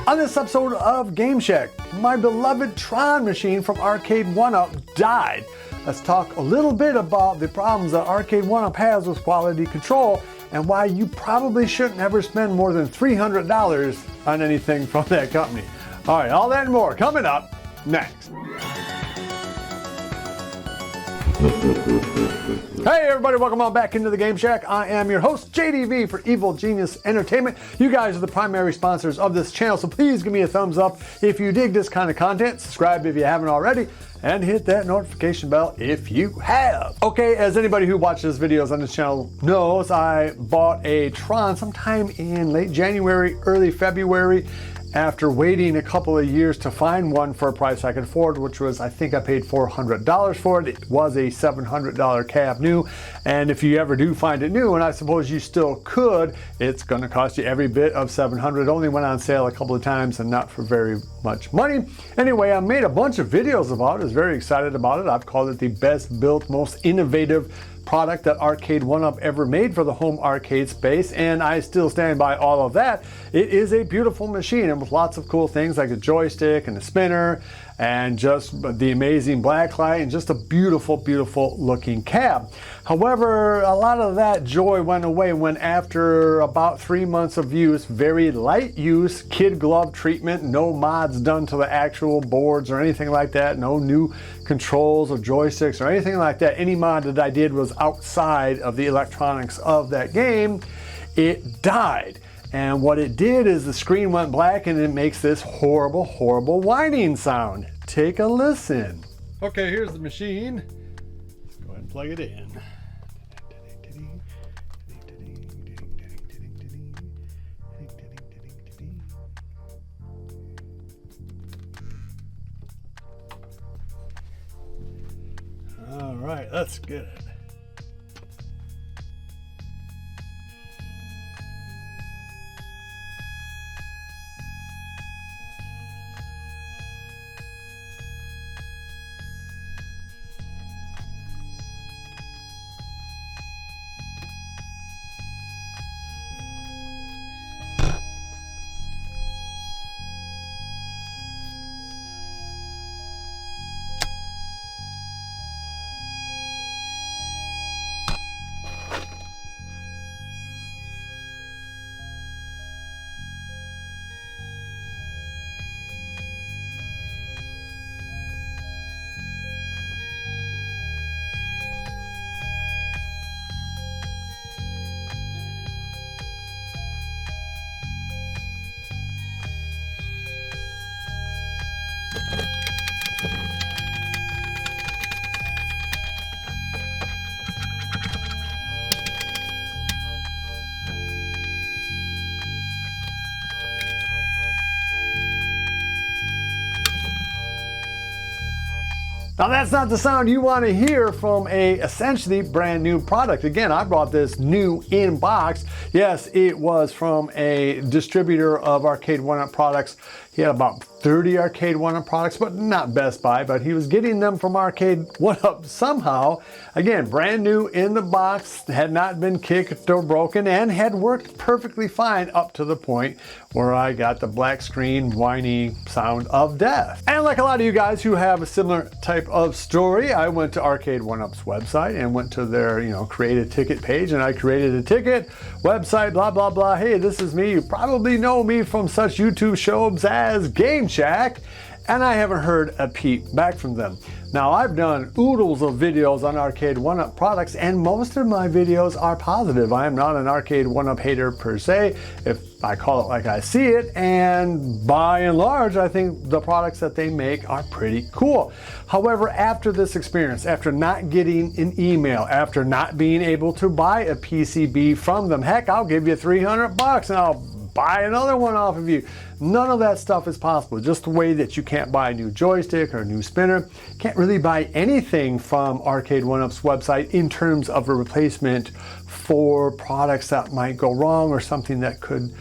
On this episode of Game Shack, my beloved Tron machine from Arcade1up died. Let's talk a little bit about the problems that Arcade1up has with quality control and why you probably shouldn't ever spend more than $300 on anything from that company. All right, all that and more coming up next. Hey everybody, welcome on back into the Game Shack. I am your host, JDV for Evil Genius Entertainment. You guys are the primary sponsors of this channel, so please give me a thumbs up if you dig this kind of content. Subscribe if you haven't already, and hit that notification bell if you have. Okay, as anybody who watches videos on this channel knows, I bought a Tron sometime in late January, early February, after waiting a couple of years to find one for a price I could afford, which was, I think I paid $400 for it. It was a $700 cab new, and if you ever do find it new, and I suppose you still could, it's going to cost you every bit of $700. It only went on sale a couple of times and not for very much money. Anyway, I made a bunch of videos about it. I was very excited about it. I've called it the best built, most innovative product that Arcade1up ever made for the home arcade space, and I still stand by all of that. It is a beautiful machine, and with lots of cool things like a joystick and a spinner and just the amazing blacklight and just a beautiful, beautiful looking cab. However, a lot of that joy went away when, after about 3 months of use, very light use, kid glove treatment, no mods done to the actual boards or anything like that, no new controls or joysticks or anything like that. Any mod that I did was outside of the electronics of that game. It died. And what it did is the screen went black and it makes this horrible, horrible whining sound. Take a listen. Okay, here's the machine. Go ahead and plug it in. All right, that's good. Now that's not the sound you want to hear from a essentially brand new product. Again, I brought this new in box. Yes, it was from a distributor of Arcade1up products. He had about 30 Arcade1up products, but not Best Buy, but he was getting them from Arcade1up somehow. Again, brand new in the box, had not been kicked or broken, and had worked perfectly fine up to the point where I got the black screen whiny sound of death. And like a lot of you guys who have a similar type of story, I went to Arcade1up's website and went to their, create a ticket page, and I created a ticket, website, blah, blah, blah. Hey, this is me. You probably know me from such YouTube shows as Game Shack, and I haven't heard a peep back from them. Now, I've done oodles of videos on Arcade1up products, and most of my videos are positive. I am not an Arcade1up hater per se, if I call it like I see it, and by and large, I think the products that they make are pretty cool. However, after this experience, after not getting an email, after not being able to buy a PCB from them, heck, I'll give you $300 and I'll buy another one off of you. None of that stuff is possible. Just the way that you can't buy a new joystick or a new spinner, can't really buy anything from Arcade1up's website in terms of a replacement for products that might go wrong or something that could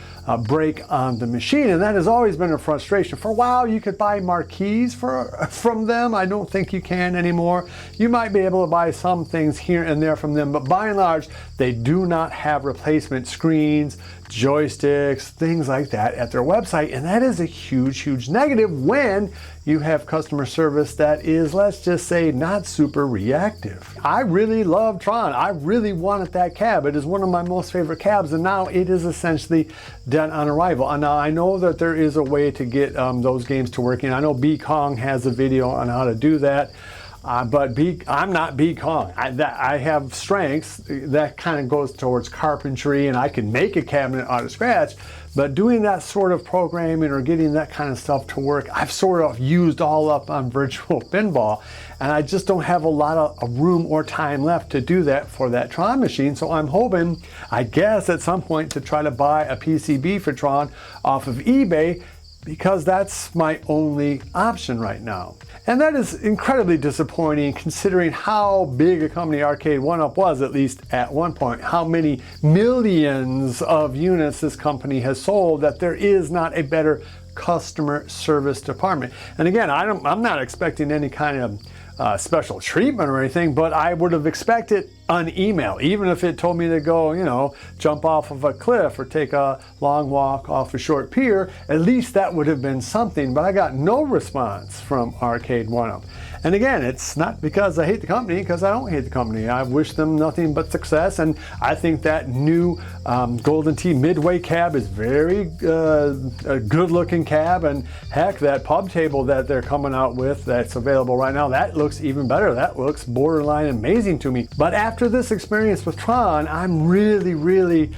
break on the machine. And that has always been a frustration. For a while, you could buy marquees from them. I don't think you can anymore. You might be able to buy some things here and there from them, but by and large, they do not have replacement screens, joysticks, things like that at their website. And that is a huge, huge negative when you have customer service that is, let's just say, not super reactive. I really love Tron. I really wanted that cab. It is one of my most favorite cabs, and now it is essentially dead on arrival. And now I know that there is a way to get those games to working. I know B Kong has a video on how to do that. But I'm not B Kong. I have strengths that kind of goes towards carpentry, and I can make a cabinet out of scratch. But doing that sort of programming or getting that kind of stuff to work, I've sort of used all up on virtual pinball, and I just don't have a lot of room or time left to do that for that Tron machine. So I'm hoping, I guess, at some point to try to buy a PCB for Tron off of eBay, because that's my only option right now. And that is incredibly disappointing considering how big a company Arcade1up was, at least at one point, how many millions of units this company has sold, that there is not a better customer service department. And again, I'm not expecting any kind of special treatment or anything, but I would have expected an email, even if it told me to go, you know, jump off of a cliff or take a long walk off a short pier. At least that would have been something, but I got no response from Arcade1up. And again, it's not because I hate the company, because I don't hate the company. I wish them nothing but success, and I think that new Golden Tee Midway cab is very a good-looking cab, and heck, that pub table that they're coming out with that's available right now, that looks even better. That looks borderline amazing to me. But after this experience with Tron, I'm really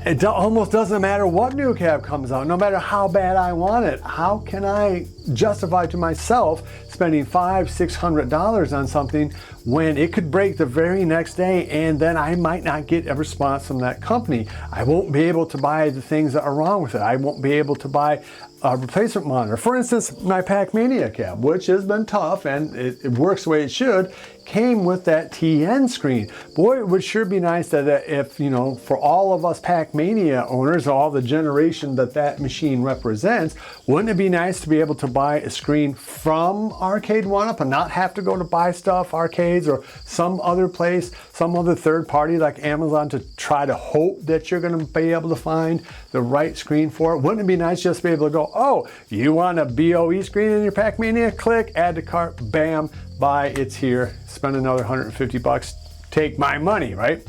it almost doesn't matter what new cab comes out, no matter how bad I want it. How can I justify to myself spending $500–600 on something when it could break the very next day, and then I might not get a response from that company? I won't be able to buy the things that are wrong with it. I won't be able to buy a replacement monitor. For instance, my Pac-Mania cab, which has been tough and it works the way it should, came with that TN screen. Boy, it would sure be nice that if, you know, for all of us Pac-Mania owners, all the generation that that machine represents, wouldn't it be nice to be able to buy a screen from Arcade1up and not have to go to Buy Stuff Arcades or some other place, some other third party like Amazon, to try to hope that you're going to be able to find the right screen for it? Wouldn't it be nice just to be able to go, oh, you want a BOE screen in your Pac-Mania? Click, add to cart, bam, buy, it's here. Spend another $150, take my money, right?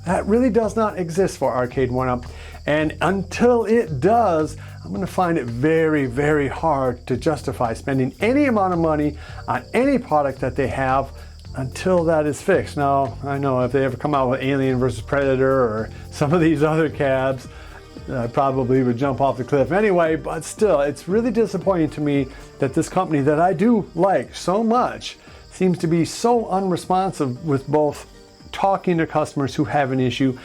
That really does not exist for Arcade1up. And until it does, I'm going to find it very hard to justify spending any amount of money on any product that they have until that is fixed. Now, I know if they ever come out with Alien versus Predator or some of these other cabs, I probably would jump off the cliff anyway, but still, it's really disappointing to me that this company that I do like so much seems to be so unresponsive with both talking to customers who have an issue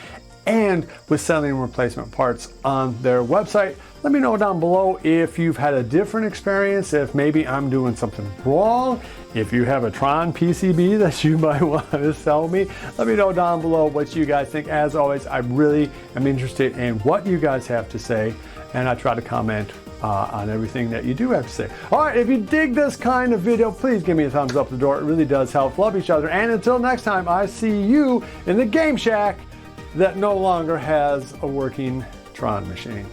and with selling replacement parts on their website. Let me know down below if you've had a different experience, if maybe I'm doing something wrong, if you have a Tron PCB that you might want to sell me. Let me know down below what you guys think. As always, I really am interested in what you guys have to say, and I try to comment on everything that you do have to say. All right, if you dig this kind of video, please give me a thumbs up the door. It really does help. Love each other. And until next time, I see you in the Game Shack that no longer has a working Tron machine.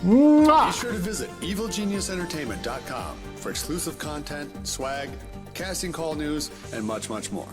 Mwah! Be sure to visit evilgeniusentertainment.com for exclusive content, swag, casting call news, and much more.